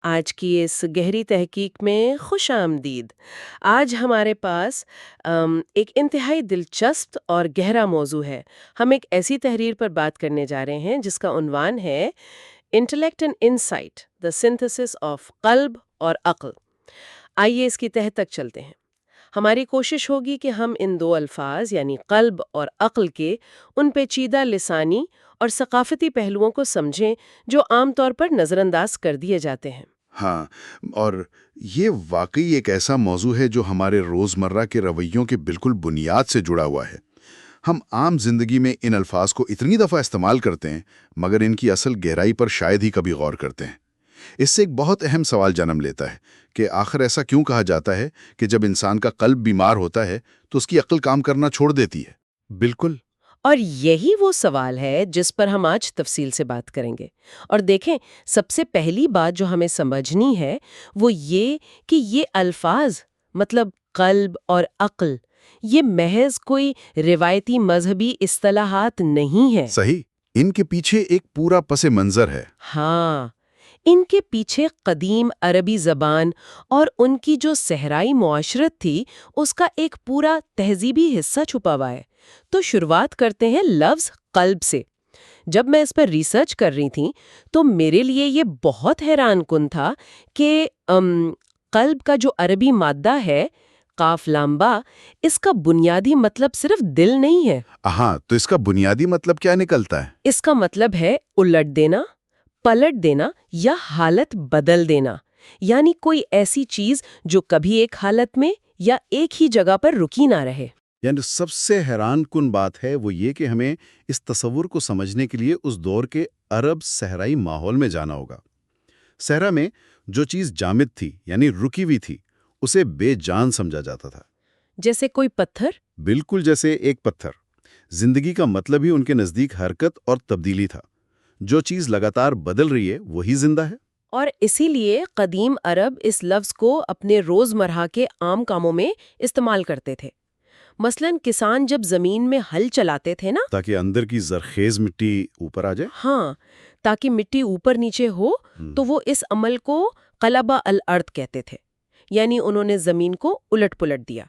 آج کی اس گہری تحقیق میں خوش آمدید۔ آج ہمارے پاس ایک انتہائی دلچسپ اور گہرا موضوع ہے۔ ہم ایک ایسی تحریر پر بات کرنے جا رہے ہیں جس کا عنوان ہے intellect and insight, the synthesis of قلب اور عقل۔ آئیے اس کی تہہ تک چلتے ہیں۔ ہماری کوشش ہوگی کہ ہم ان دو الفاظ یعنی قلب اور عقل کے ان پیچیدہ لسانی اور ثقافتی پہلوؤں کو سمجھیں جو عام طور پر نظر انداز کر دیے جاتے ہیں۔ ہاں، اور یہ واقعی ایک ایسا موضوع ہے جو ہمارے روزمرہ کے رویوں کے بالکل بنیاد سے جڑا ہوا ہے۔ ہم عام زندگی میں ان الفاظ کو اتنی دفعہ استعمال کرتے ہیں مگر ان کی اصل گہرائی پر شاید ہی کبھی غور کرتے ہیں۔ اس سے ایک بہت اہم سوال جنم لیتا ہے کہ آخر ایسا کیوں کہا جاتا ہے کہ جب انسان کا قلب بیمار ہوتا ہے تو اس کی عقل کام کرنا چھوڑ دیتی ہے؟ بالکل۔ اور یہی وہ سوال ہے جس پر ہم آج تفصیل سے بات کریں گے۔ اور دیکھیں، سب سے پہلی بات جو ہمیں سمجھنی ہے وہ یہ کہ یہ الفاظ مطلب قلب اور عقل یہ محض کوئی روایتی مذہبی اصطلاحات نہیں ہیں۔ صحیح، ان کے پیچھے ایک پورا پس منظر ہے۔ ہاں، ان کے پیچھے قدیم عربی زبان اور ان کی جو صحرائی معاشرت تھی اس کا ایک پورا تہذیبی حصہ چھپا ہوا ہے۔ تو شروعات کرتے ہیں لفظ قلب سے۔ جب میں اس پر ریسرچ کر رہی تھی تو میرے لیے یہ بہت حیران کن تھا کہ قلب کا جو عربی مادہ ہے قاف لام با، اس کا بنیادی مطلب صرف دل نہیں ہے۔ ہاں، تو اس کا بنیادی مطلب کیا نکلتا ہے؟ اس کا مطلب ہے الٹ دینا، پلٹ دینا یا حالت بدل دینا، یعنی کوئی ایسی چیز جو کبھی ایک حالت میں یا ایک ہی جگہ پر رکی نہ رہے۔ یعنی سب سے حیران کن بات ہے وہ یہ کہ ہمیں اس تصور کو سمجھنے کے لیے اس دور کے عرب صحرائی ماحول میں جانا ہوگا۔ صحرا میں جو چیز جامد تھی یعنی رکی ہوئی تھی اسے بے جان سمجھا جاتا تھا۔ جیسے کوئی پتھر؟ بالکل جیسے ایک پتھر۔ زندگی کا مطلب ہی ان کے نزدیک حرکت اور تبدیلی تھا۔ جو چیز لگاتار بدل رہی ہے وہی زندہ ہے۔ اور اسی لیے قدیم عرب اس لفظ کو اپنے روزمرہ کے عام کاموں میں استعمال کرتے تھے۔ مثلاً کسان جب زمین میں ہل چلاتے تھے نا، تاکہ اندر کی زرخیز مٹی اوپر آ جائے۔ ہاں، تاکہ مٹی اوپر نیچے ہو، تو وہ اس عمل کو قلبہ الارض کہتے تھے، یعنی انہوں نے زمین کو الٹ پلٹ دیا۔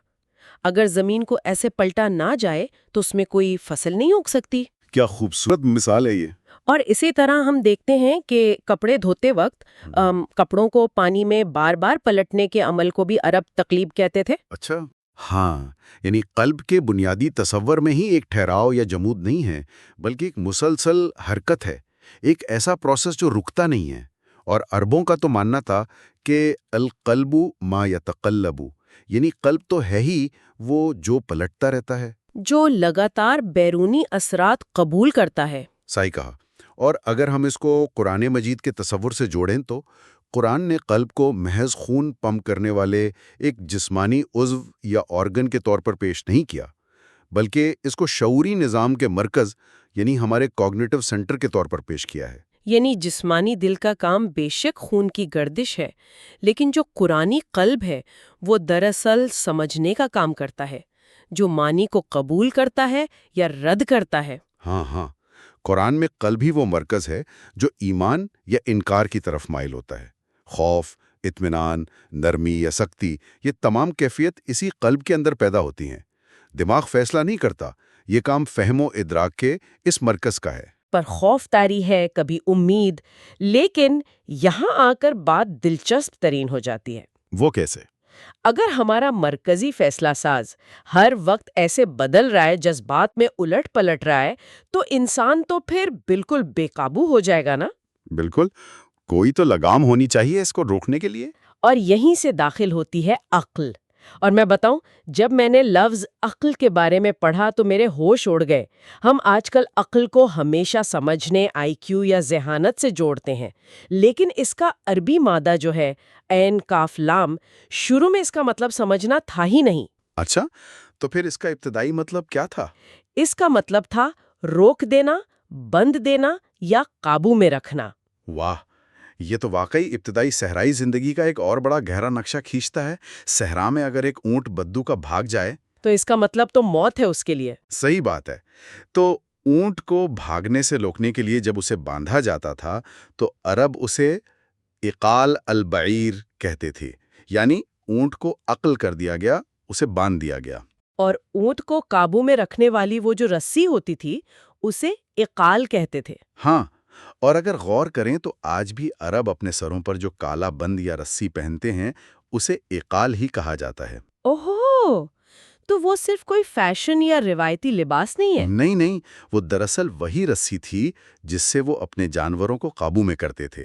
اگر زمین کو ایسے پلٹا نہ جائے تو اس میں کوئی فصل نہیں اگ سکتی۔ کیا خوبصورت مثال ہے یہ۔ اور اسی طرح ہم دیکھتے ہیں کہ کپڑے دھوتے وقت کپڑوں کو پانی میں بار بار پلٹنے کے عمل کو بھی عرب تقلیب کہتے تھے۔ اچھا، ہاں، یعنی قلب کے بنیادی تصور میں ہی ایک ٹھہراؤ یا جمود نہیں ہے بلکہ ایک مسلسل حرکت ہے، ایک ایسا پروسیس جو رکتا نہیں ہے۔ اور عربوں کا تو ماننا تھا کہ القلب ما یتقلب، یعنی قلب تو ہے ہی وہ جو پلٹتا رہتا ہے، جو لگاتار بیرونی اثرات قبول کرتا ہے۔ صحیح کہا۔ اور اگر ہم اس کو قرآن مجید کے تصور سے جوڑیں تو قرآن نے قلب کو محض خون پمپ کرنے والے ایک جسمانی عضو یا آرگن کے طور پر پیش نہیں کیا، بلکہ اس کو شعوری نظام کے مرکز یعنی ہمارے کوگنیٹو سینٹر کے طور پر پیش کیا ہے۔ یعنی جسمانی دل کا کام بے شک خون کی گردش ہے، لیکن جو قرآنی قلب ہے وہ دراصل سمجھنے کا کام کرتا ہے، جو معنی کو قبول کرتا ہے یا رد کرتا ہے۔ ہاں ہاں، قرآن میں قلب ہی وہ مرکز ہے جو ایمان یا انکار کی طرف مائل ہوتا ہے۔ خوف، اطمینان، نرمی یا سختی، یہ تمام کیفیت اسی قلب کے اندر پیدا ہوتی ہیں۔ دماغ فیصلہ نہیں کرتا، یہ کام فہم و ادراک کے اس مرکز کا ہے۔ پر خوف طاری ہے، کبھی امید، لیکن یہاں آ کر بات دلچسپ ترین ہو جاتی ہے۔ وہ کیسے؟ اگر ہمارا مرکزی فیصلہ ساز ہر وقت ایسے بدل رہا ہے، جذبات میں الٹ پلٹ رہا ہے، تو انسان تو پھر بالکل بے قابو ہو جائے گا نا۔ بالکل، کوئی تو لگام ہونی چاہیے اس کو روکنے کے لیے۔ اور یہیں سے داخل ہوتی ہے عقل۔ اور میں بتاؤں، جب میں نے لفظ عقل کے بارے میں پڑھا تو میرے ہوش اڑ گئے۔ ہم آج کل عقل کو ہمیشہ سمجھنے، آئی کیو یا ذہانت سے جوڑتے ہیں، لیکن اس کا عربی مادہ جو ہے عین کاف لام، شروع میں اس کا مطلب سمجھنا تھا ہی نہیں۔ اچھا، تو پھر اس کا ابتدائی مطلب کیا تھا؟ اس کا مطلب تھا روک دینا، بند دینا یا قابو میں رکھنا۔ واہ، یہ تو واقعی ابتدائی صحرائی زندگی کا ایک اور بڑا گہرا نقشہ کھینچتا ہے۔ صحرا میں اگر ایک اونٹ بدو کا بھاگ جائے تو اس کا مطلب تو موت ہے اس کے لیے۔ صحیح بات ہے۔ تو اونٹ کو بھاگنے سے روکنے کے لیے جب اسے باندھا جاتا تھا تو عرب اسے اقال البعیر کہتے تھے، یعنی اونٹ کو عقل کر دیا گیا، اسے باندھ دیا گیا۔ اور اونٹ کو قابو میں رکھنے والی وہ جو رسی ہوتی تھی اسے اقال کہتے تھے۔ ہاں، اور اگر غور کریں تو آج بھی عرب اپنے سروں پر جو کالا بند یا رسی پہنتے ہیں اسے اقال ہی کہا جاتا ہے۔ اوہو، تو وہ صرف کوئی فیشن یا روایتی لباس نہیں ہے؟ نہیں نہیں، وہ دراصل وہی رسی تھی جس سے وہ اپنے جانوروں کو قابو میں کرتے تھے۔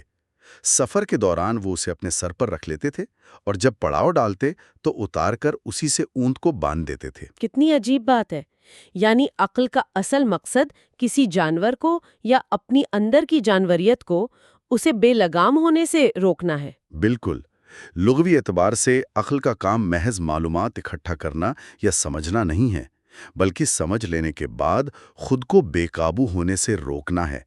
سفر کے دوران وہ اسے اپنے سر پر رکھ لیتے تھے اور جب پڑاؤ ڈالتے تو اتار کر اسی سے اونٹ کو باندھ دیتے تھے۔ کتنی عجیب بات ہے، یعنی عقل کا اصل مقصد کسی جانور کو یا اپنی اندر کی جانوریت کو اسے بے لگام ہونے سے روکنا ہے۔ بالکل، لغوی اعتبار سے عقل کا کام محض معلومات اکٹھا کرنا یا سمجھنا نہیں ہے، بلکہ سمجھ لینے کے بعد خود کو بے قابو ہونے سے روکنا ہے،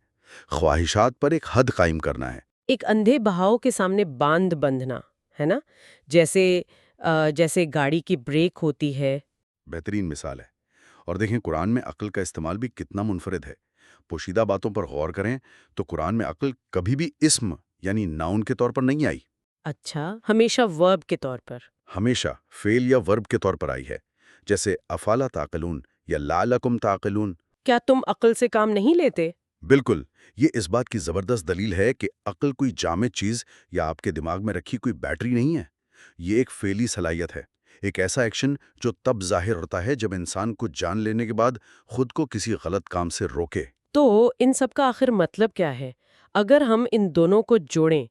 خواہشات پر ایک حد قائم کرنا ہے۔ ایک اندھے بہاؤ کے سامنے باندھ بندھنا ہے نا، جیسے گاڑی کی بریک ہوتی ہے۔ بہترین مثال ہے۔ اور دیکھیں قرآن میں عقل کا استعمال بھی کتنا منفرد ہے۔ پوشیدہ باتوں پر غور کریں تو قرآن میں عقل کبھی بھی اسم یعنی ناؤن کے طور پر نہیں آئی، اچھا، ہمیشہ ورب کے طور پر۔ ہمیشہ فعل یا ورب کے طور پر آئی ہے، جیسے افالا تعقلون یا لعلکم تعقلون۔ کیا تم عقل سے کام نہیں لیتے؟ بالکل، یہ اس بات کی زبردست دلیل ہے کہ عقل کوئی جامد چیز یا آپ کے دماغ میں رکھی کوئی بیٹری نہیں ہے، یہ ایک فعلی صلاحیت ہے، ایک ایسا ایکشن جو تب ظاہر ہوتا ہے جب انسان کو جان لینے کے بعد خود کو کسی غلط کام سے روکے۔ تو ان سب کا آخر مطلب کیا ہے؟ اگر ہم ان دونوں کو جوڑیں،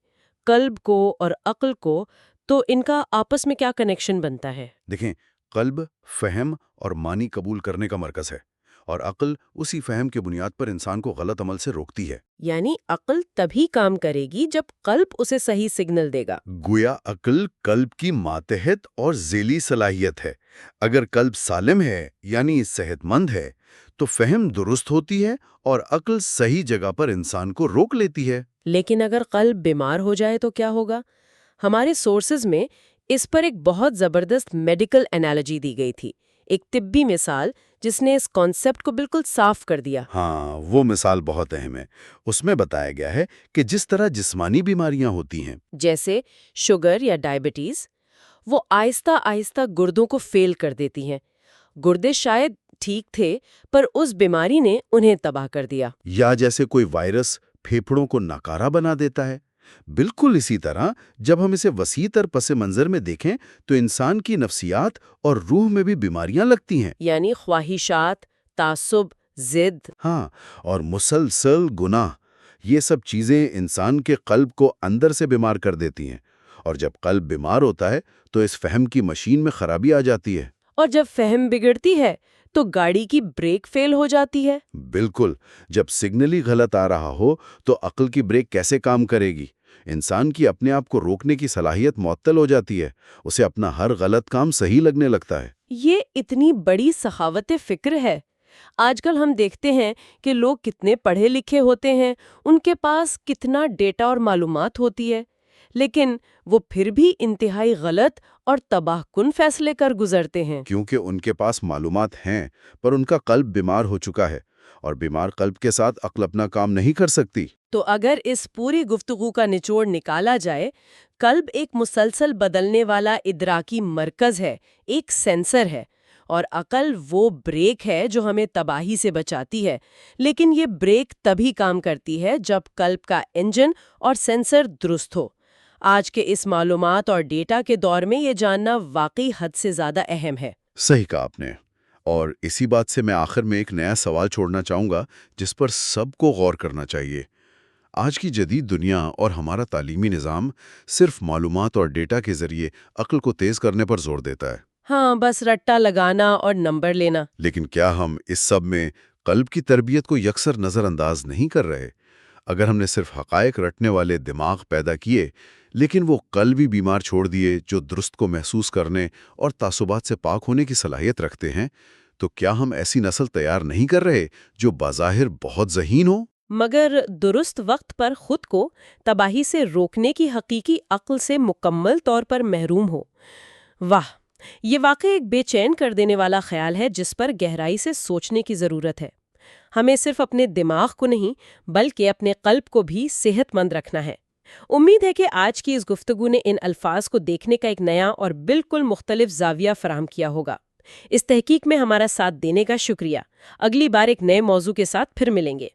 قلب کو اور عقل کو، تو ان کا آپس میں کیا کنیکشن بنتا ہے؟ دیکھیں، قلب فہم اور معنی قبول کرنے کا مرکز ہے، اور عقل اسی فہم کی بنیاد پر انسان کو غلط عمل سے روکتی ہے۔ یعنی عقل تبھی کام کرے گی جب قلب اسے صحیح سگنل دے گا۔ گویا عقل قلب کی ماتحت اور ذیلی صلاحیت ہے۔ اگر قلب سالم ہے یعنی صحت مند ہے تو فہم درست ہوتی ہے اور عقل صحیح جگہ پر انسان کو روک لیتی ہے۔ لیکن اگر قلب بیمار ہو جائے تو کیا ہوگا؟ ہمارے سورسز میں اس پر ایک بہت زبردست میڈیکل انالوجی دی گئی تھی، ایک طبی مثال جس نے اس کانسیپٹ کو بالکل صاف کر دیا۔ ہاں، وہ مثال بہت اہم ہے۔ اس میں بتایا گیا ہے کہ جس طرح جسمانی بیماریاں ہوتی ہیں، جیسے شوگر یا ڈائبٹیز، وہ آہستہ آہستہ گردوں کو فیل کر دیتی ہیں۔ گردے شاید ٹھیک تھے پر اس بیماری نے انہیں تباہ کر دیا۔ یا جیسے کوئی وائرس پھیپھڑوں کو ناکارہ بنا دیتا ہے، بالکل اسی طرح جب ہم اسے وسیع تر پس منظر میں دیکھیں تو انسان کی نفسیات اور روح میں بھی بیماریاں لگتی ہیں۔ یعنی خواہشات، تعصب، ضد۔ ہاں، اور مسلسل گناہ، یہ سب چیزیں انسان کے قلب کو اندر سے بیمار کر دیتی ہیں، اور جب قلب بیمار ہوتا ہے تو اس فہم کی مشین میں خرابی آ جاتی ہے۔ اور جب فہم بگڑتی ہے تو گاڑی کی بریک فیل ہو جاتی ہے۔ بالکل، جب سگنل ہی غلط آ رہا ہو تو عقل کی بریک کیسے کام کرے گی؟ انسان کی اپنے آپ کو روکنے کی صلاحیت معطل ہو جاتی ہے، اسے اپنا ہر غلط کام صحیح لگنے لگتا ہے۔ یہ اتنی بڑی سخاوت فکر ہے۔ آج کل ہم دیکھتے ہیں کہ لوگ کتنے پڑھے لکھے ہوتے ہیں، ان کے پاس کتنا ڈیٹا اور معلومات ہوتی ہے، لیکن وہ پھر بھی انتہائی غلط اور تباہ کن فیصلے کر گزرتے ہیں۔ کیونکہ ان کے پاس معلومات ہیں پر ان کا قلب بیمار ہو چکا ہے، اور بیمار قلب کے ساتھ عقل اپنا کام نہیں کر سکتی۔ تو اگر اس پوری گفتگو کا نچوڑ نکالا جائے، قلب ایک مسلسل بدلنے والا ادراکی مرکز ہے، ایک سینسر ہے، اور عقل وہ بریک ہے جو ہمیں تباہی سے بچاتی ہے۔ لیکن یہ بریک تبھی کام کرتی ہے جب قلب کا انجن اور سینسر درست ہو۔ آج کے اس معلومات اور ڈیٹا کے دور میں یہ جاننا واقعی حد سے زیادہ اہم ہے۔ صحیح کہا آپ نے، اور اسی بات سے میں آخر میں ایک نیا سوال چھوڑنا چاہوں گا جس پر سب کو غور کرنا چاہیے۔ آج کی جدید دنیا اور ہمارا تعلیمی نظام صرف معلومات اور ڈیٹا کے ذریعے عقل کو تیز کرنے پر زور دیتا ہے۔ ہاں، بس رٹا لگانا اور نمبر لینا۔ لیکن کیا ہم اس سب میں قلب کی تربیت کو یکسر نظر انداز نہیں کر رہے؟ اگر ہم نے صرف حقائق رٹنے والے دماغ پیدا کیے لیکن وہ قلبی بیمار چھوڑ دیے جو درست کو محسوس کرنے اور تعصبات سے پاک ہونے کی صلاحیت رکھتے ہیں، تو کیا ہم ایسی نسل تیار نہیں کر رہے جو بظاہر بہت ذہین ہو مگر درست وقت پر خود کو تباہی سے روکنے کی حقیقی عقل سے مکمل طور پر محروم ہو؟ واہ، یہ واقعی ایک بے چین کر دینے والا خیال ہے جس پر گہرائی سے سوچنے کی ضرورت ہے۔ ہمیں صرف اپنے دماغ کو نہیں بلکہ اپنے قلب کو بھی صحت مند رکھنا ہے۔ امید ہے کہ آج کی اس گفتگو نے ان الفاظ کو دیکھنے کا ایک نیا اور بالکل مختلف زاویہ فراہم کیا ہوگا۔ اس تحقیق میں ہمارا ساتھ دینے کا شکریہ۔ اگلی بار ایک نئے موضوع کے ساتھ پھر ملیں گے۔